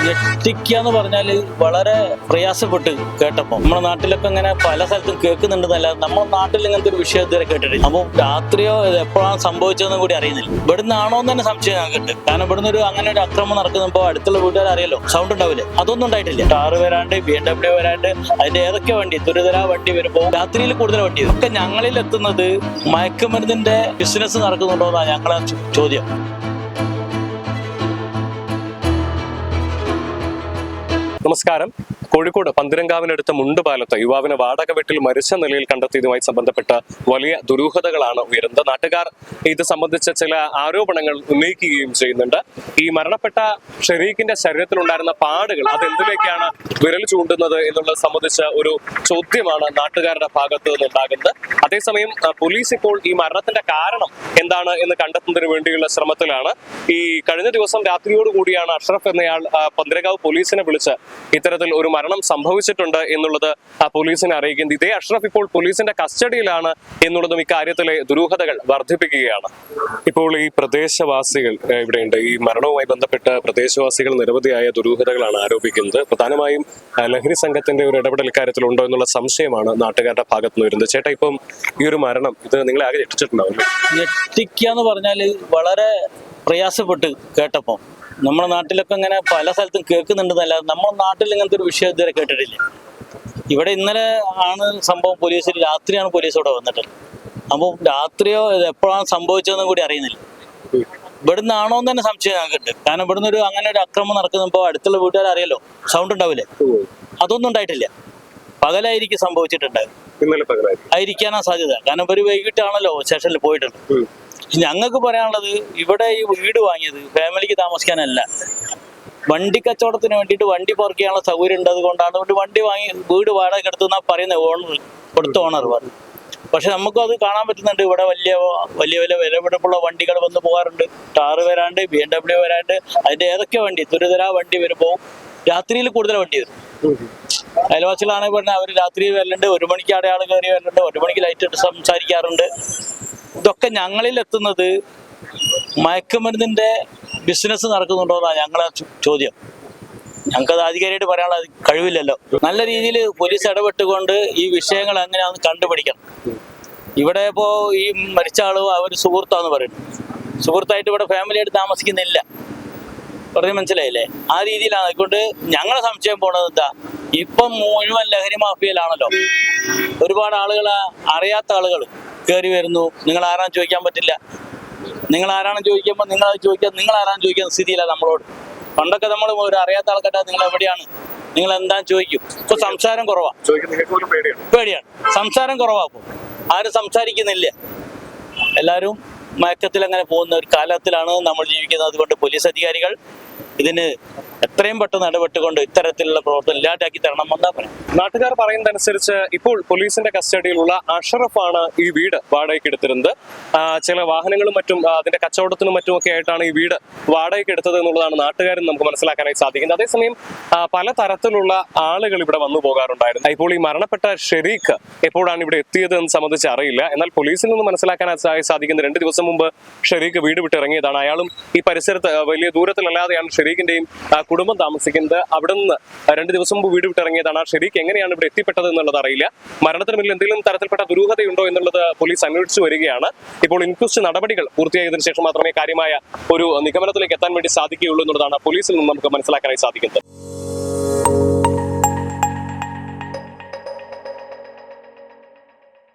ഞെട്ടിക്കാന്ന് പറഞ്ഞാല് വളരെ പ്രയാസപ്പെട്ട് കേട്ടപ്പോ നമ്മുടെ നാട്ടിലൊക്കെ ഇങ്ങനെ പല സ്ഥലത്തും കേൾക്കുന്നുണ്ടെന്നല്ല നമ്മുടെ നാട്ടിൽ ഇങ്ങനത്തെ ഒരു വിഷയം ഇതുവരെ കേട്ടിട്ടില്ല. അപ്പൊ രാത്രിയോ എപ്പോഴാണ് സംഭവിച്ചതെന്ന് കൂടി അറിയുന്നില്ല. ഇവിടുന്ന് ആണോ എന്ന് തന്നെ സംശയം ഞങ്ങൾക്കുണ്ട്. കാരണം ഇവിടുന്ന് അങ്ങനെ ഒരു അക്രമം നടക്കുമ്പോൾ അടുത്തുള്ള വീട്ടുകാർ അറിയാലോ, സൗണ്ട് ഉണ്ടാവില്ലേ, അതൊന്നും ഉണ്ടായിട്ടില്ല. കാറ് വരാണ്ട്, BMW വരാണ്ട്, അതിന്റെ ഏതൊക്കെ വണ്ടി തുരിതര വണ്ടി വരുമ്പോ രാത്രിയിൽ കൂടുതൽ വണ്ടി ഒക്കെ ഞങ്ങളിൽ എത്തുന്നത് മയക്കുമരുന്നിന്റെ ബിസിനസ് നടക്കുന്നുണ്ടോ എന്നാണ് ഞങ്ങളെ ചോദ്യം. നമസ്കാരം. കോഴിക്കോട് പന്തിരങ്കാവിനടുത്ത മുണ്ടുപാലത്ത് യുവാവിനെ വാടക വീട്ടിൽ മരിച്ച നിലയിൽ കണ്ടെത്തിയതുമായി ബന്ധപ്പെട്ട വലിയ ദുരൂഹതകളാണ് ഉയരുന്നത്. നാട്ടുകാർ ഇത് സംബന്ധിച്ച ചില ആരോപണങ്ങൾ ഉന്നയിക്കുകയും ചെയ്യുന്നുണ്ട്. ഈ മരണപ്പെട്ട ഷെരീഖിന്റെ ശരീരത്തിലുണ്ടായിരുന്ന പാടുകൾ അതെന്തിലേക്കാണ് വിരൽ ചൂണ്ടുന്നത് എന്നുള്ളത് സംബന്ധിച്ച ഒരു ചോദ്യമാണ് നാട്ടുകാരുടെ ഭാഗത്ത് നിന്നുണ്ടാകുന്നത്. അതേസമയം പോലീസ് ഇപ്പോൾ ഈ മരണത്തിന്റെ കാരണം എന്താണ് എന്ന് കണ്ടെത്തുന്നതിന് വേണ്ടിയുള്ള ശ്രമത്തിലാണ്. ഈ കഴിഞ്ഞ ദിവസം രാത്രിയോടുകൂടിയാണ് അഷ്റഫ് എന്നയാൾ പന്തിരങ്കാവ് പോലീസിനെ വിളിച്ച് ഇത്തരത്തിൽ ഒരു മരണം സംഭവിച്ചിട്ടുണ്ട് എന്നുള്ളത് പോലീസിനെ അറിയിക്കുന്നത്. ഇതേ അഷ്റഫ് ഇപ്പോൾ പോലീസിന്റെ കസ്റ്റഡിയിലാണ് എന്നുള്ളതും ഇക്കാര്യത്തിലെ ദുരൂഹതകൾ വർദ്ധിപ്പിക്കുകയാണ്. ഇപ്പോൾ ഈ പ്രദേശവാസികൾ ഇവിടെയുണ്ട്. ഈ മരണവുമായി ബന്ധപ്പെട്ട് പ്രദേശവാസികൾ നിരവധിയായ ദുരൂഹതകളാണ് ആരോപിക്കുന്നത്. പ്രധാനമായും ലഹരി സംഘത്തിന്റെ ഒരു ഇടപെടൽ ഇക്കാര്യത്തിലുണ്ടോ എന്നുള്ള സംശയമാണ് നാട്ടുകാരുടെ ഭാഗത്ത് നിന്ന് വരുന്നത്. ചേട്ടാ, ഇപ്പം ഈ ഒരു മരണം ഇത് നിങ്ങളെ ആകെ ഞെട്ടിച്ചിട്ടുണ്ടാവും? ഞെട്ടിക്കാന്ന് പറഞ്ഞാല് വളരെ പ്രയാസപ്പെട്ട് കേട്ടപ്പോ നമ്മുടെ നാട്ടിലൊക്കെ ഇങ്ങനെ പല സ്ഥലത്തും കേൾക്കുന്നുണ്ടെന്നല്ല നമ്മുടെ നാട്ടിൽ ഇങ്ങനത്തെ ഒരു വിഷയം ഇതുവരെ കേട്ടിട്ടില്ല. ഇവിടെ ഇന്നലെ ആണ് സംഭവം. രാത്രിയാണ് പോലീസ് ഇവിടെ വന്നിട്ട്. അപ്പോൾ രാത്രിയോ എപ്പോഴാണ് സംഭവിച്ചതെന്നും കൂടി അറിയുന്നില്ല. ഇവിടുന്ന് ആണോ എന്ന് തന്നെ സംശയം ഞങ്ങൾക്കുണ്ട്. കാരണം ഇവിടുന്ന് അങ്ങനെ ഒരു അക്രമം നടക്കുമ്പോൾ അടുത്തുള്ള വീട്ടുകാർ അറിയാലോ, സൗണ്ട് ഉണ്ടാവില്ലേ, അതൊന്നും ഉണ്ടായിട്ടില്ല. പകലായിരിക്കും സംഭവിച്ചിട്ടുണ്ടായത്. ആയിരിക്കാനാ സാധ്യത. കാരണം ഇവര് വൈകിട്ടാണല്ലോ സ്റ്റേഷനിൽ പോയിട്ടുണ്ട്. ഞങ്ങൾക്ക് പറയാനുള്ളത്, ഇവിടെ ഈ വീട് വാങ്ങിയത് ഫാമിലിക്ക് താമസിക്കാനല്ല, വണ്ടി കച്ചവടത്തിന് വേണ്ടിയിട്ട് വണ്ടി പാർക്ക് ചെയ്യാനുള്ള സൗകര്യം ഉണ്ട്. അതുകൊണ്ടാണ് വണ്ടി വാങ്ങി വീട് വാടക എടുത്തുന്നാ പറയുന്നത് കൊടുത്ത ഓണർ പറഞ്ഞു. പക്ഷെ നമുക്കും അത് കാണാൻ പറ്റുന്നുണ്ട്. ഇവിടെ വലിയ വിലപിടിപ്പുള്ള വണ്ടികൾ വന്ന് പോകാറുണ്ട്. കാറ് വരാണ്ട്, BMW വരാണ്ട്, അതിന്റെ ഏതൊക്കെ വണ്ടി തുരിതര വണ്ടി വരുമ്പോൾ രാത്രിയിൽ കൂടുതൽ വണ്ടി വരും. അയൽവാസികളാണെങ്കിൽ പറഞ്ഞാൽ അവർ രാത്രി വരലുണ്ട്, 1 മണിക്ക് അവിടെ ആൾ കയറി വരലുണ്ട്, 1 മണിക്ക് ലൈറ്റ് ഇട്ട് സംസാരിക്കാറുണ്ട്. ഇതൊക്കെ ഞങ്ങളിൽ എത്തുന്നത് മയക്കുമരുന്നിന്റെ ബിസിനസ് നടക്കുന്നുണ്ടോ എന്നാണ് ഞങ്ങളെ ചോദ്യം. ഞങ്ങൾക്കത് ആധികാരികമായിട്ട് പറയാനുള്ള കഴിവില്ലല്ലോ. നല്ല രീതിയിൽ പോലീസ് ഇടപെട്ടുകൊണ്ട് ഈ വിഷയങ്ങൾ എങ്ങനെയാണെന്ന് കണ്ടുപിടിക്കണം. ഇവിടെ ഇപ്പോ ഈ മരിച്ച ആള് അവർ സുഹൃത്താന്ന് പറയുന്നു. സുഹൃത്തായിട്ട് ഇവിടെ ഫാമിലിയായിട്ട് താമസിക്കുന്നില്ല. പറഞ്ഞ് മനസ്സിലായില്ലേ? ആ രീതിയിലാണ്. അതുകൊണ്ട് ഞങ്ങളെ സംശയം പോണത് എന്താ, ഇപ്പം മുഴുവൻ ലഹരി മാഫിയയിലാണല്ലോ. ഒരുപാട് ആളുകൾ, അറിയാത്ത ആളുകൾ കയറി വരുന്നു. നിങ്ങൾ ആരാന്ന് ചോദിക്കാൻ പറ്റില്ല. നിങ്ങൾ ആരാണെന്ന് ചോദിക്കുമ്പോൾ നിങ്ങൾ ആരാന്ന് ചോദിക്കുന്ന സ്ഥിതിയിലാണ് നമ്മളോട്. പണ്ടൊക്കെ നമ്മൾ ഒരു അറിയാത്ത ആൾക്കാരെ നിങ്ങൾ എവിടെയാണ്, നിങ്ങൾ എന്താന്ന് ചോദിക്കും. ഇപ്പൊ സംസാരം കുറവാ, പേടിയാണ്. സംസാരം കുറവാ. ഇപ്പൊ ആരും സംസാരിക്കുന്നില്ല. എല്ലാവരും മയക്കത്തിൽ അങ്ങനെ പോകുന്ന ഒരു കാലത്തിലാണ് നമ്മൾ ജീവിക്കുന്നത്. അതുകൊണ്ട് പോലീസ് അധികാരികൾ ഇതിന് എത്രയും പെട്ടെന്ന് ഇടപെട്ടുകൊണ്ട് ഇത്തരത്തിലുള്ള പ്രവർത്തനം ഇല്ലാണ്ടാക്കി തരണം എന്നാ പറയാം. നാട്ടുകാർ പറയുന്നതനുസരിച്ച് ഇപ്പോൾ പോലീസിന്റെ കസ്റ്റഡിയിലുള്ള അഷ്റഫാണ് ഈ വീട് വാടകയ്ക്ക് എടുത്തിരുന്നത്. ചില വാഹനങ്ങളും മറ്റും അതിന്റെ കച്ചവടത്തിനും മറ്റുമൊക്കെ ആയിട്ടാണ് ഈ വീട് വാടകയ്ക്ക് എടുത്തത് എന്നുള്ളതാണ് നാട്ടുകാരും നമുക്ക് മനസ്സിലാക്കാനായി സാധിക്കുന്നത്. അതേസമയം പല തരത്തിലുള്ള ആളുകൾ ഇവിടെ വന്നു പോകാറുണ്ടായിരുന്നു. ഇപ്പോൾ ഈ മരണപ്പെട്ട ഷെരീഖ് എപ്പോഴാണ് ഇവിടെ എത്തിയത് എന്ന് സംബന്ധിച്ച് അറിയില്ല. എന്നാൽ പോലീസിൽ നിന്ന് മനസ്സിലാക്കാനായി സാധിക്കുന്നത് 2 ദിവസം മുമ്പ് ഷെരീഖ് വീട് വിട്ട് ഇറങ്ങിയതാണ്. അയാളും ഈ പരിസരത്ത് വലിയ ദൂരത്തിലല്ലാതെയാണ് ഷെരീഖിന്റെയും കുടുംബം താമസിക്കുന്നത്. അവിടെ നിന്ന് 2 ദിവസം മുമ്പ് വീട് വിട്ടിറങ്ങിയതാണ്. ആ ഷെരീഖ് എങ്ങനെയാണ് ഇവിടെ എത്തിപ്പെട്ടത് എന്നുള്ളത് അറിയില്ല. മരണത്തിന് പിന്നിൽ എന്തെങ്കിലും തരത്തിൽപ്പെട്ട ദുരൂഹതയുണ്ടോ എന്നുള്ളത് പോലീസ് അന്വേഷിച്ചു വരികയാണ്. ഇപ്പോൾ ഇൻക്വസ്റ്റ് നടപടികൾ പൂർത്തിയായതിനു ശേഷം മാത്രമേ കാര്യമായ ഒരു നിഗമനത്തിലേക്ക് എത്താൻ വേണ്ടി സാധിക്കുകയുള്ളൂ എന്നുള്ളതാണ് പോലീസിൽ നിന്ന് നമുക്ക് മനസ്സിലാക്കാനായി സാധിക്കുന്നത്.